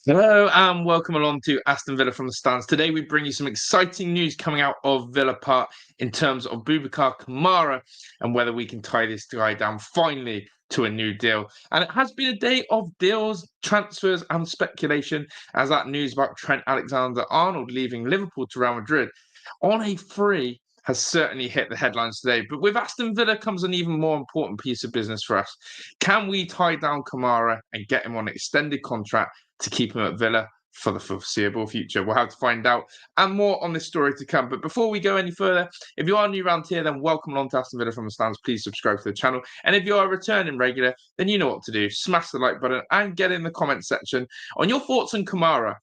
Hello and welcome along to Aston Villa from the stands. Today we bring you some exciting news coming out of Villa Park in terms of Boubacar Kamara and whether we can tie this guy down finally to a new deal. And it has been a day of deals, transfers and speculation as that news about Trent Alexander-Arnold leaving Liverpool to Real Madrid on a free has certainly hit the headlines today. But with Aston Villa comes an even more important piece of business for us. Can we tie down Kamara and get him on an extended contract to keep him at Villa for the foreseeable future? We'll have to find out and more on this story to come. But before we go any further, if you are new around here, then welcome along to Aston Villa from the stands. Please subscribe to the channel. And if you are a returning regular, then you know what to do. Smash the like button and get in the comment section on your thoughts on Kamara.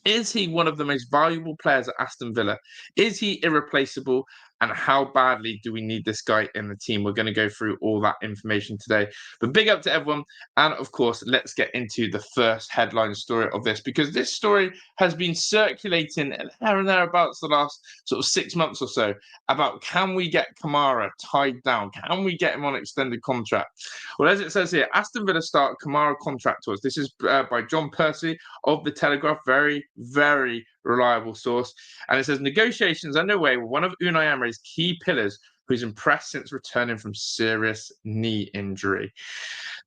Is he one of the most valuable players at Aston Villa? Is he irreplaceable? And how badly do we need this guy in the team? We're going to go through all that information today. But big up to everyone. And of course, let's get into the first headline story of this, because this story has been circulating there and thereabouts the last sort of 6 months or so about, can we get Kamara tied down? Can we get him on extended contract? Well, as it says here, Aston Villa start Kamara contract tours. This is by John Percy of the Telegraph. Very, very reliable source. And it says negotiations underway with one of Unai Emery's key pillars, who's impressed since returning from serious knee injury.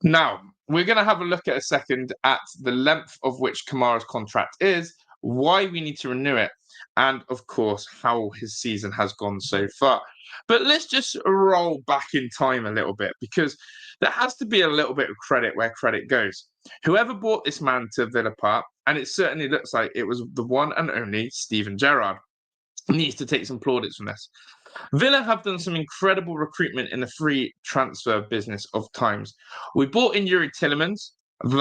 Now, we're going to have a look at a second at the length of which Kamara's contract is, why we need to renew it, and of course, how his season has gone so far. But let's just roll back in time a little bit, because there has to be a little bit of credit where credit goes. Whoever brought this man to Villa Park, and it certainly looks like it was the one and only Steven Gerrard, needs to take some plaudits from this. Villa have done some incredible recruitment in the free transfer business of times. We bought in Yuri Tillemans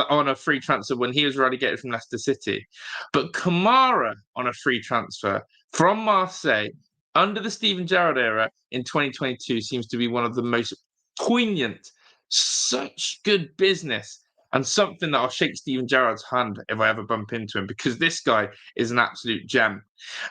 on a free transfer when he was relegated from Leicester City. But Kamara on a free transfer from Marseille under the Steven Gerrard era in 2022 seems to be one of the most poignant, such good business, and something that I'll shake Steven Gerrard's hand if I ever bump into him, because this guy is an absolute gem.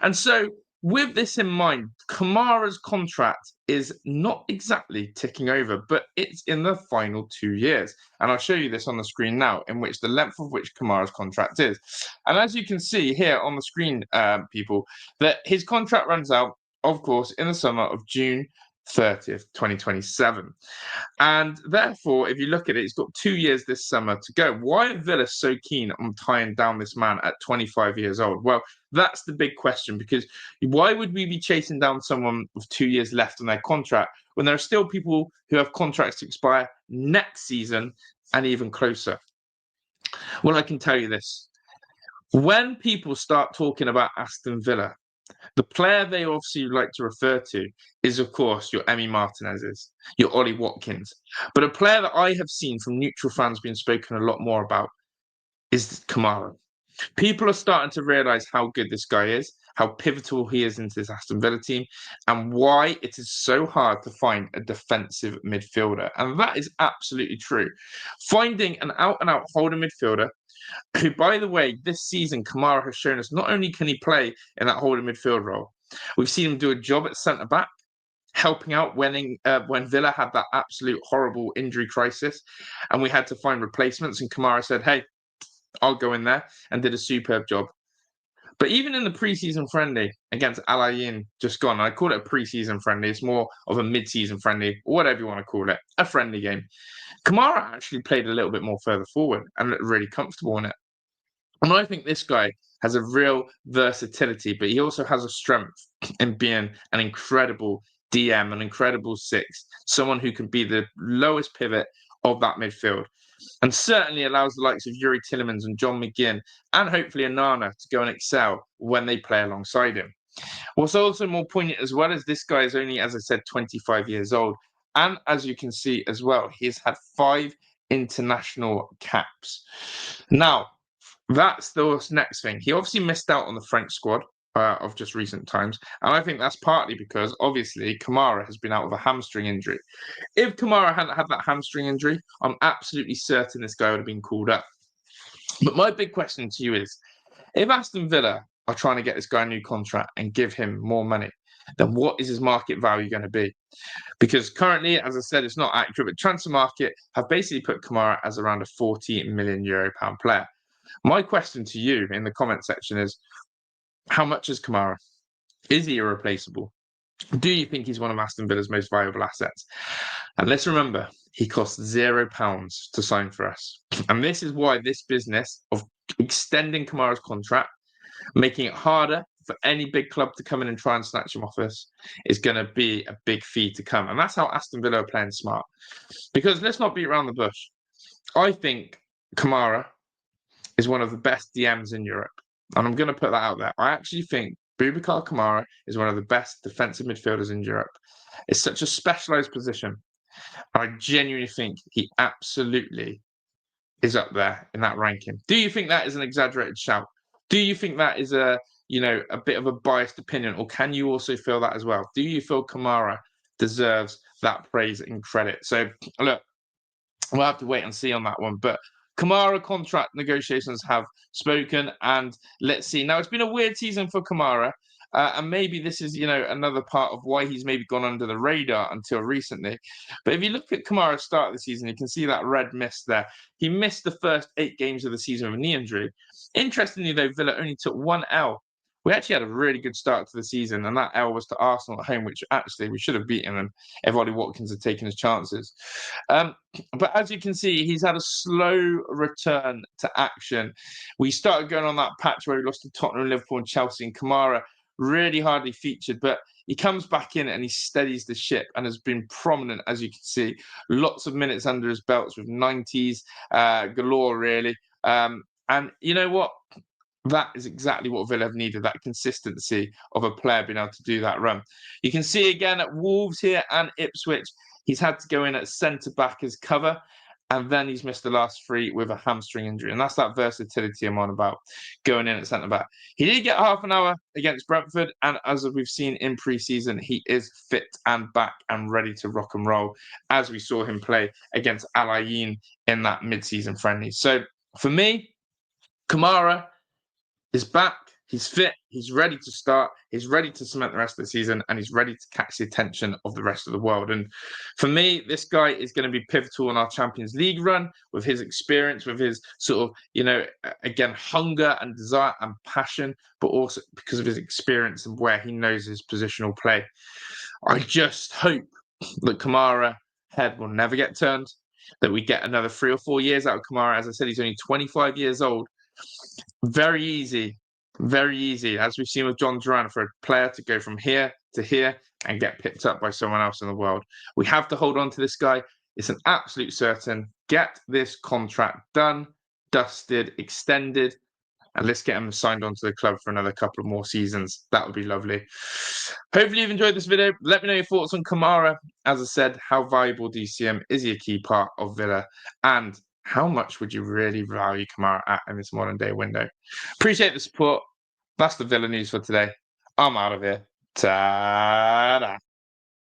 And so with this in mind, Kamara's contract is not exactly ticking over, but it's in the final 2 years. And I'll show you this on the screen now, in which the length of which Kamara's contract is. And as you can see here on the screen, people, that his contract runs out, of course, in the summer of June 30th, 2027. And therefore, if you look at it, it's got 2 years this summer to go. Why are Villa so keen on tying down this man at 25 years old? Well, that's the big question, because why would we be chasing down someone with 2 years left on their contract when there are still people who have contracts to expire next season and even closer? Well, I can tell you this. When people start talking about Aston Villa, the player they obviously like to refer to is, of course, your Emi Martinez's, your Ollie Watkins. But a player that I have seen from neutral fans being spoken a lot more about is Kamara. People are starting to realise how good this guy is, how pivotal he is into this Aston Villa team, and why it is so hard to find a defensive midfielder. And that is absolutely true. Finding an out-and-out holding midfielder, who, by the way, this season, Kamara has shown us not only can he play in that holding midfield role, we've seen him do a job at centre-back, helping out when Villa had that absolute horrible injury crisis, and we had to find replacements, and Kamara said, hey, I'll go in there, and did a superb job. But even in the pre-season friendly against Al Ain just gone, I call it a pre-season friendly, it's more of a mid-season friendly, or whatever you want to call it, a friendly game. Kamara actually played a little bit more further forward and looked really comfortable in it. And I think this guy has a real versatility, but he also has a strength in being an incredible DM, an incredible six, someone who can be the lowest pivot of that midfield, and certainly allows the likes of Yuri Tillemans and John McGinn and hopefully Onana to go and excel when they play alongside him. What's also more poignant as well is this guy is only, as I said, 25 years old. And as you can see as well, he's had 5 international caps. Now, that's the next thing. He obviously missed out on the French squad of just recent times. And I think that's partly because, obviously, Kamara has been out with a hamstring injury. If Kamara hadn't had that hamstring injury, I'm absolutely certain this guy would have been called up. But my big question to you is, if Aston Villa are trying to get this guy a new contract and give him more money, then what is his market value going to be? Because currently, as I said, it's not accurate, but Transfer Market have basically put Kamara as around a €40 million player. My question to you in the comment section is, how much is Kamara? Is he irreplaceable? Do you think he's one of Aston Villa's most valuable assets? And let's remember, he cost £0 to sign for us. And this is why this business of extending Kamara's contract, making it harder for any big club to come in and try and snatch him off us, is going to be a big fee to come. And that's how Aston Villa are playing smart. Because let's not beat around the bush. I think Kamara is one of the best DMs in Europe. And I'm going to put that out there. I actually think Boubacar Kamara is one of the best defensive midfielders in Europe. It's such a specialised position. I genuinely think he absolutely is up there in that ranking. Do you think that is an exaggerated shout? Do you think that is a bit of a biased opinion, or can you also feel that as well? Do you feel Kamara deserves that praise and credit? So look, we'll have to wait and see on that one. But Kamara contract negotiations have spoken, and let's see. Now, it's been a weird season for Kamara, and maybe this is, another part of why he's maybe gone under the radar until recently. But if you look at Kamara's start of the season, you can see that red mist there. He missed the first 8 games of the season with a knee injury. Interestingly, though, Villa only took 1 L. We actually had a really good start to the season, and that L was to Arsenal at home, which actually we should have beaten them if Ollie Watkins had taken his chances. But as you can see, he's had a slow return to action. We started going on that patch where we lost to Tottenham, Liverpool, and Chelsea, and Kamara really hardly featured, but he comes back in and he steadies the ship and has been prominent, as you can see. Lots of minutes under his belts with 90s galore, really. And you know what? That is exactly what Villa have needed, that consistency of a player being able to do that run. You can see again at Wolves here and Ipswich, he's had to go in at centre-back as cover, and then he's missed the last 3 with a hamstring injury. And that's that versatility I'm on about, going in at centre-back. He did get half an hour against Brentford, and as we've seen in pre-season, he is fit and back and ready to rock and roll, as we saw him play against Al Ain in that mid-season friendly. So for me, Kamara is back, he's fit, he's ready to start, he's ready to cement the rest of the season, and he's ready to catch the attention of the rest of the world. And for me, this guy is going to be pivotal in our Champions League run, with his experience, with his sort of, again, hunger and desire and passion, but also because of his experience and where he knows his positional play. I just hope that Kamara head will never get turned, that we get another 3 or 4 years out of Kamara. As I said, he's only 25 years old. Very easy, as we've seen with John Duran, for a player to go from here to here and get picked up by someone else in the world. We have to hold on to this guy. It's an absolute certain. Get this contract done, dusted, extended, and let's get him signed onto the club for another couple of more seasons. That would be lovely. Hopefully you've enjoyed this video. Let me know your thoughts on Kamara. As I said, how valuable do you see him? Is he a key part of Villa? And how much would you really value Kamara at in this modern day window? Appreciate the support. That's the Villa news for today. I'm out of here. Ta-da.